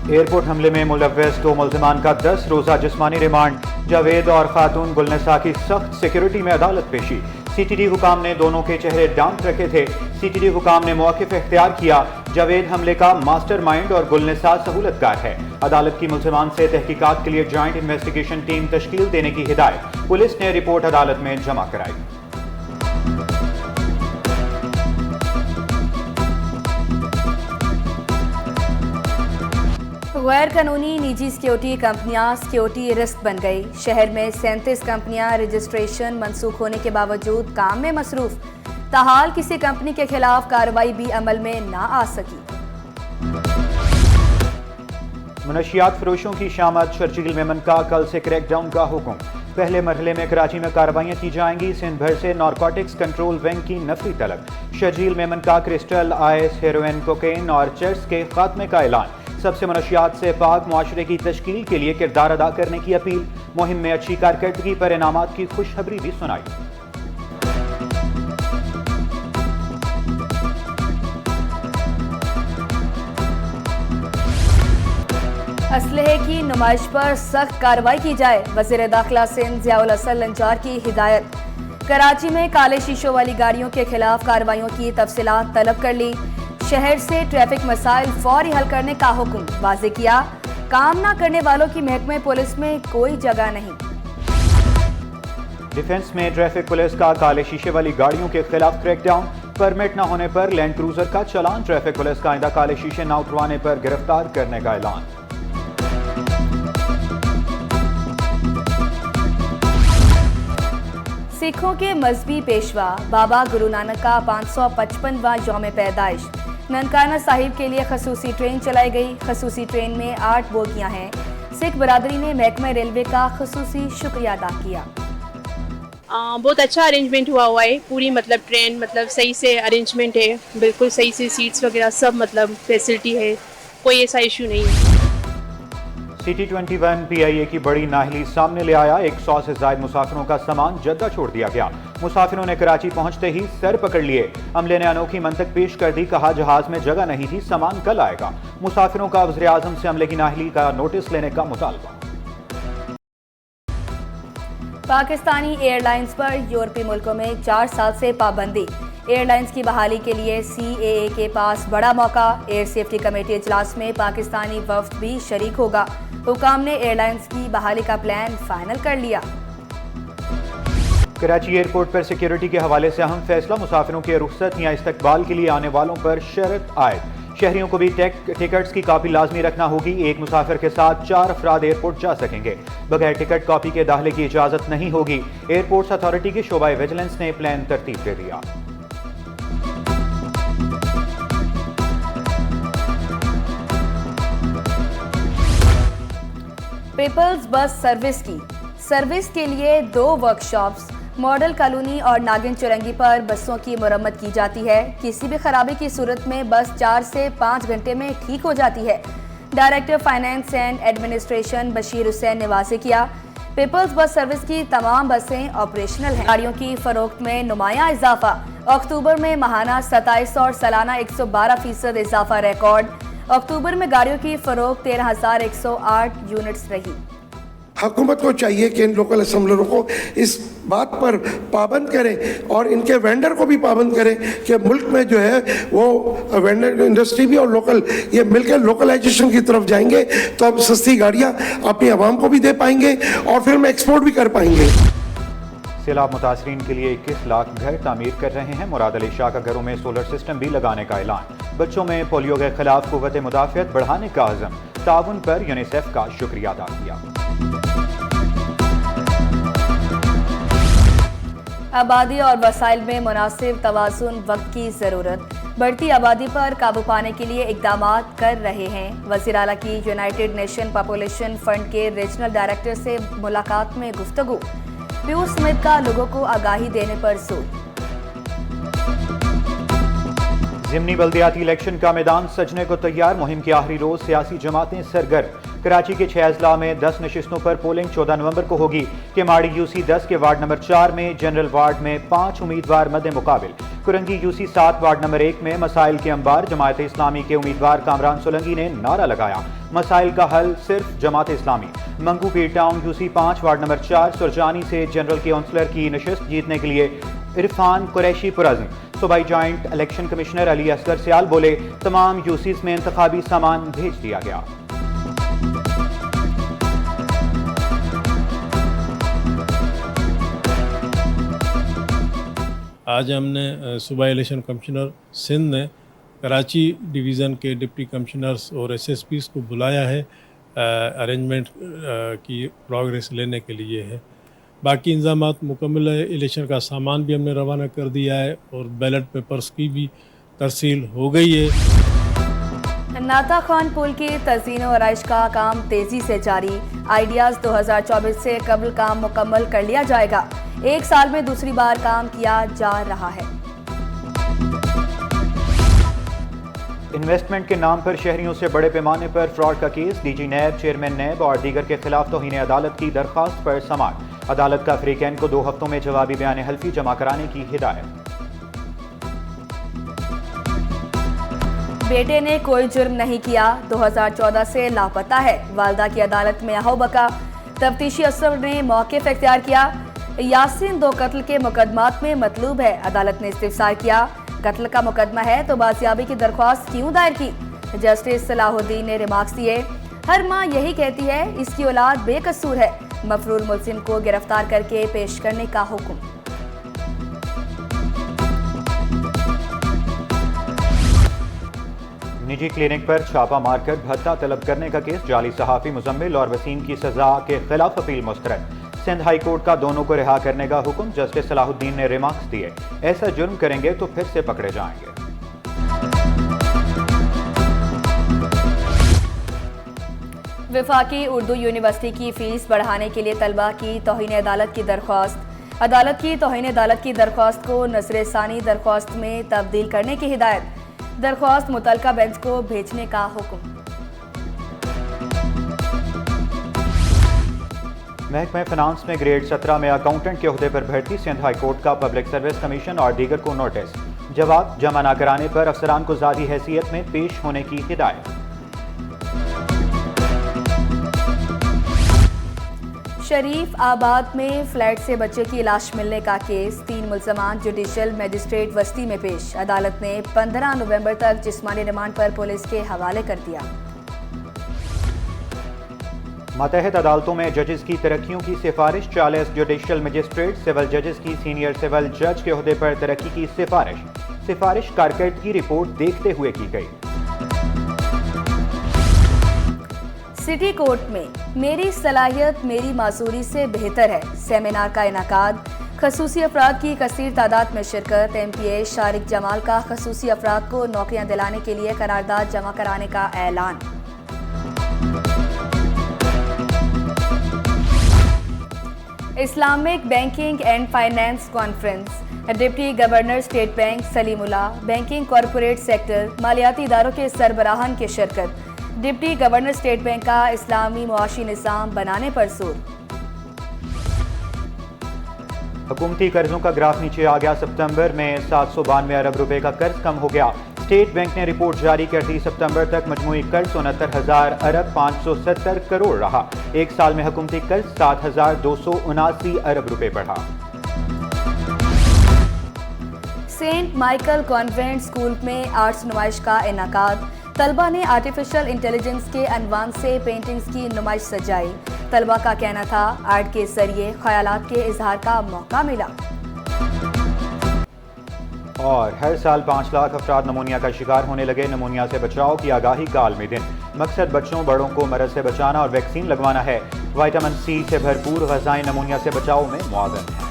Airport हमले में मुलव्वस 2 मुल्ज़िमान का 10 रोज़ा जिस्मानी रिमांड। जावेद और खातून गुलनिसा की सख्त सिक्योरिटी में अदालत पेशी। सीटीडी हुकाम ने दोनों के चेहरे डांप रखे थे। सीटीडी हुकाम ने मौक़िफ़ इख्तियार किया। जावेद हमले का मास्टरमाइंड और गुलनिसा सहूलतकार है। अदालत की मुल्ज़िमान से तहकीकात के लिए जॉइंट इन्वेस्टिगेशन टीम तश्कील देने की हिदायत। पुलिस ने रिपोर्ट अदालत में जमा कराई। गैर कानूनी निजी सिक्योरिटी कंपनियां सिक्योरिटी रिस्क बन गई। शहर में 37 कंपनियां रजिस्ट्रेशन मनसूख होने के बावजूद काम में मसरूफ। ताहाल किसी कंपनी के खिलाफ कार्रवाई भी अमल में ना आ सकी। मनशियात फरोशों की शामत। शर्जील मेमन का कल से क्रैकडाउन का हुक्म। पहले मरहले में कराची में कार्रवाइयां की जाएंगी। सिंध भर से नारकोटिक्स कंट्रोल विंग की नफरी तलब। शर्जील मेमन का क्रिस्टल, आइस, हेरोइन, कोकेन और चर्स के खात्मे का ऐलान। सबसे मनशियात से पाक मुआशरे की तश्कील के लिए किरदार अदा करने की अपील। मुहिम में अच्छी कारकर्दगी पर इनामात की खुशखबरी भी सुनाई। असलहे की नुमाइश पर सख्त कार्रवाई की जाए। वज़ीर दाखिला सिंध ज़ियाउल हसन लंजार की हिदायत। कराची में काले शीशों वाली गाड़ियों के खिलाफ कार्रवाइयों की तफसीलात तलब कर ली। शहर से ट्रैफिक मसाइल फौरी हल करने का हुक्म वाज़े किया। काम ना करने वालों की महकमे पुलिस में कोई जगह नहीं। डिफेंस में ट्रैफिक पुलिस का काले शीशे वाली गाड़ियों के खिलाफ क्रैकडाउन। परमिट न होने पर लैंड क्रूजर का चालान। ट्रैफिक पुलिस का आइंदा काले शीशे न उठवाने पर गिरफ्तार करने का ऐलान। सिखों के मजहबी पेशवा बाबा गुरु नानक का 555वां यौम पैदाइश। ननकाना साहिब के लिए खसूसी ट्रेन चलाई गई। खसूसी ट्रेन में 8 बोगियां हैं। सिख बरादरी ने महकमा रेलवे का खसूसी शुक्रिया अदा किया। बहुत अच्छा अरेंजमेंट हुआ है। पूरी ट्रेन सही से अरेंजमेंट है। बिल्कुल सही से सीट्स वगैरह सब फैसिलिटी है। कोई ऐसा इशू नहीं है। CT21 PIA की बड़ी नाहली सामने ले आया। 100 से ज्यादा मुसाफिरों का सामान जद्दा छोड़ दिया गया। मुसाफिरों ने कराची पहुंचते ही सर पकड़ लिए। अमले ने अनोखी मंतक पेश कर दी। कहा जहाज में जगह नहीं थी, सामान कल आएगा। मुसाफिरों का वज़ीर आज़म से अमले की नाहली का नोटिस लेने का मुतालबा। पाकिस्तानी एयरलाइंस पर यूरोपीय मुल्कों में 4 साल से पाबंदी। एयरलाइंस की बहाली के लिए CAA के पास बड़ा मौका। एयर सेफ्टी कमेटी इजलास में पाकिस्तानी वफ्द भी शरीक होगा। हुकाम ने एयरलाइंस की बहाली का प्लान फाइनल कर लिया। कराची एयरपोर्ट पर सिक्योरिटी के हवाले से अहम फैसला। मुसाफिरों के रुख्सत या इस्तकबाल के लिए आने वालों पर शर्त आयद। शहरियों को भी टिकट्स की कॉपी लाजमी रखना होगी। एक मुसाफिर के साथ 4 अफराद एयरपोर्ट जा सकेंगे। बगैर टिकट कॉपी के दाखिले की इजाजत नहीं होगी। एयरपोर्ट्स अथॉरिटी की शोबा विजिलेंस ने प्लान तरतीब दे दिया। पीपल्स बस सर्विस के लिए 2 वर्कशॉप्स मॉडल कॉलोनी और नागिन चुरंगी पर बसों की मरम्मत की जाती है। किसी भी खराबी की सूरत में बस 4 से 5 घंटे में ठीक हो जाती है। Director finance and administration Bashir Hussain ने वाज़े किया। पीपल्स बस सर्विस की तमाम बसें ऑपरेशनल हैं। गाड़ियों की फरोख्त में नुमाया इजाफा। अक्टूबर में माहाना 27 और सालाना 112% इजाफा रिकॉर्ड। अक्टूबर में गाड़ियों की फरोख्त 13,108 यूनिट्स रही। हुकूमत को चाहिए कि इन लोकल असम्बलरों को इस बात पर पाबंद करें और इनके वेंडर को भी पाबंद करें कि मुल्क में जो है वो वेंडर इंडस्ट्री भी और लोकल ये मिलकर लोकलाइजेशन की तरफ जाएंगे तो अब सस्ती गाड़ियाँ अपनी आवाम को भी दे पाएंगे और फिर हम एक्सपोर्ट भी कर पाएंगे। सैलाब मुतासरीन के लिए 21 लाख घर तामीर कर रहे हैं। मुराद अली शाह का घरों में सोलर सिस्टम भी लगाने का ऐलान। बच्चों में पोलियो के खिलाफ कुव्वत मुदाफ़ियत बढ़ाने का अज़म। ताउन पर यूनिसेफ का शुक्रिया अदा किया। आबादी और वसाइल में मुनासिब तवाज़ुन वक्त की ज़रूरत। बढ़ती आबादी पर काबू पाने के लिए इक़दाम कर रहे हैं। वज़ीर आला की यूनाइटेड नेशन पॉपुलेशन फंड के रीजनल डायरेक्टर से मुलाकात में गुफ्तगू। पीयूष स्मिथ का लोगों को आगाही देने पर जोर। ज़िमनी बल्दियाती इलेक्शन का मैदान सजने को तैयार। मुहिम के आखिरी रोज सियासी जमातें सरगर्म। कराची के 6 अजला में 10 नशिस्तों पर पोलिंग 14 नवंबर को होगी। केमाड़ी यूसी 10 के वार्ड नंबर 4 में जनरल वार्ड में 5 उम्मीदवार मद्दे मुकाबिल। कुरंगी यूसी 7 वार्ड नंबर 1 में मसाइल के अंबार। जमात इस्लामी के उम्मीदवार कामरान सोलंगी ने नारा लगाया, मसाइल का हल सिर्फ जमात इस्लामी। मंगू पीर town UC 5 ward number 4 Surjani से जनरल काउंसलर की नशिस्त जीतने के लिए इरफान कुरैशी पुरज़्म। सूबाई joint election commissioner Ali Asghar Sial बोले, तमाम यूसीज में इंतखाबी सामान भेज दिया गया। आज हमने सूबाई इलेक्शन कमिश्नर सिंध ने कराची डिवीज़न के डिप्टी कमिश्नर्स और एसएसपीज़ को बुलाया है, अरेंजमेंट की प्रोग्रेस लेने के लिए है। बाकी इंतजामात मुकम्मल है। इलेक्शन का सामान भी हमने रवाना कर दिया है और बैलेट पेपर्स की भी तरसील हो गई है। नाता खान पुल की तज़ीन और आराइश का काम तेजी से जारी। आइडियाज़ 2024 से कबल काम मुकम्मल कर लिया जाएगा। 1 साल में दूसरी बार काम किया जा रहा है। इन्वेस्टमेंट के नाम पर शहरियों से बड़े पैमाने पर फ्रॉड का केस। डीजी नैब, चेयरमैन नैब और दीगर के खिलाफ तौहीन अदालत की दरख्वास्त पर समाअत। अदालत का फ्रीकैन को 2 हफ्तों में जवाबी बयान हल्फी जमा कराने की हिदायत। बेटे ने कोई जुर्म नहीं किया, 2014 से लापता है। वालदा की अदालत में आहोबका। तफ्तीशी अफसर ने मौक़िफ़ इख्तियार किया। यासीन 2 कत्ल के मुकदमात में मतलूब है। अदालत ने इस्तिफसार किया, कत्ल का मुकदमा है तो बाजियाबी की दरख्वास्त क्यों दायर की। जस्टिस सलाहुद्दीन ने रिमार्क्स दिए, हर माँ यही कहती है इसकी औलाद बेकसूर है। मफरूर मुलजिम को गिरफ्तार करके पेश करने का हुक्म। निजी क्लिनिक पर छापा मारकर भत्ता तलब करने का केस। जाली सहाफ़ी मुजम्मिल और वसीम की सजा के खिलाफ अपील मुस्तरद। सिंध हाई कोर्ट का दोनों को रिहा करने का हुक्म। जस्टिस सलाहुद्दीन ने रिमार्क्स दिए, ऐसा जुर्म करेंगे तो फिर से पकड़े जाएंगे। वफाकी उर्दू यूनिवर्सिटी की फीस बढ़ाने के लिए तलबा की तौहीन अदालत की दरख्वास्त। अदालत की तौहीन अदालत की दरख्वास्त को नज़र सानी दरख्वास्त में तब्दील करने की हिदायत। दरख्वास्त मुतल्लिका बेंच को भेजने का हुक्म। महकमा फिनांस में ग्रेड 17 में अकाउंटेंट के ओहदे पर भर्ती। सिंध हाई कोर्ट का पब्लिक सर्विस कमीशन और दीगर को नोटिस। जवाब जमा न कराने पर अफसरान को ज़ाती हैसियत में पेश होने की हिदायत। शरीफ आबाद में फ्लैट से बच्चे की लाश मिलने का केस। 3 मुल्ज़मान जुडिशल मजिस्ट्रेट वस्ती में पेश। अदालत ने 15 नवंबर तक जिस्मानी रिमांड पर पुलिस के हवाले कर दिया। मातहत अदालतों में जजेस की तरक्कियों की सिफारिश। 40 जुडिशल मजिस्ट्रेट सिविल जजेस की सीनियर सिविल जज के ओहदे पर तरक्की की सिफारिश कारकर्दगी रिपोर्ट देखते हुए की गई। सिटी कोर्ट में मेरी सलाहियत मेरी मासूरी से बेहतर है सेमिनार का इनाकाद। खसूसी अफराद की कसीर तादाद में शिरकत। MPA शारिक जमाल का खसूसी अफराद को नौकरियां दिलाने के लिए करारदाद जमा कराने का ऐलान। Islamic banking and finance conference. Deputy governor state bank Salimullah, banking corporate sector, मालियाती इदारों के सरबराहान की शिरकत। डिप्टी गवर्नर स्टेट बैंक का इस्लामी मुआशी निज़ाम बनाने पर जोर। हुकूमती कर्जों का ग्राफ नीचे आ गया। सितंबर में 792 अरब रुपए का कर्ज कम हो गया। स्टेट बैंक ने रिपोर्ट जारी कर दी। सितंबर तक मजमूई कर्ज 69,000 अरब 570 करोड़ रहा। 1 साल में हुकूमती कर्ज 7,279 अरब रुपए बढ़ा। सेंट माइकल कॉन्वेंट स्कूल में आर्ट्स नुमाइश का इनाकाद। तलबा ने आर्टिफिशियल इंटेलिजेंस के अनवान से पेंटिंग्स की नुमाइश सजाई। तलबा का कहना था आर्ट के जरिए ख्यालात के इजहार का मौका मिला। और हर साल 5 लाख अफराद नमूनिया का शिकार होने लगे। नमूनिया से बचाव की आगाही का आलमी दिन। मकसद बच्चों बड़ों को मरज से बचाना और वैक्सीन लगवाना है। विटामिन C से भरपूर ग़िज़ाएं नमूनिया से बचाव में मुआवन हैं।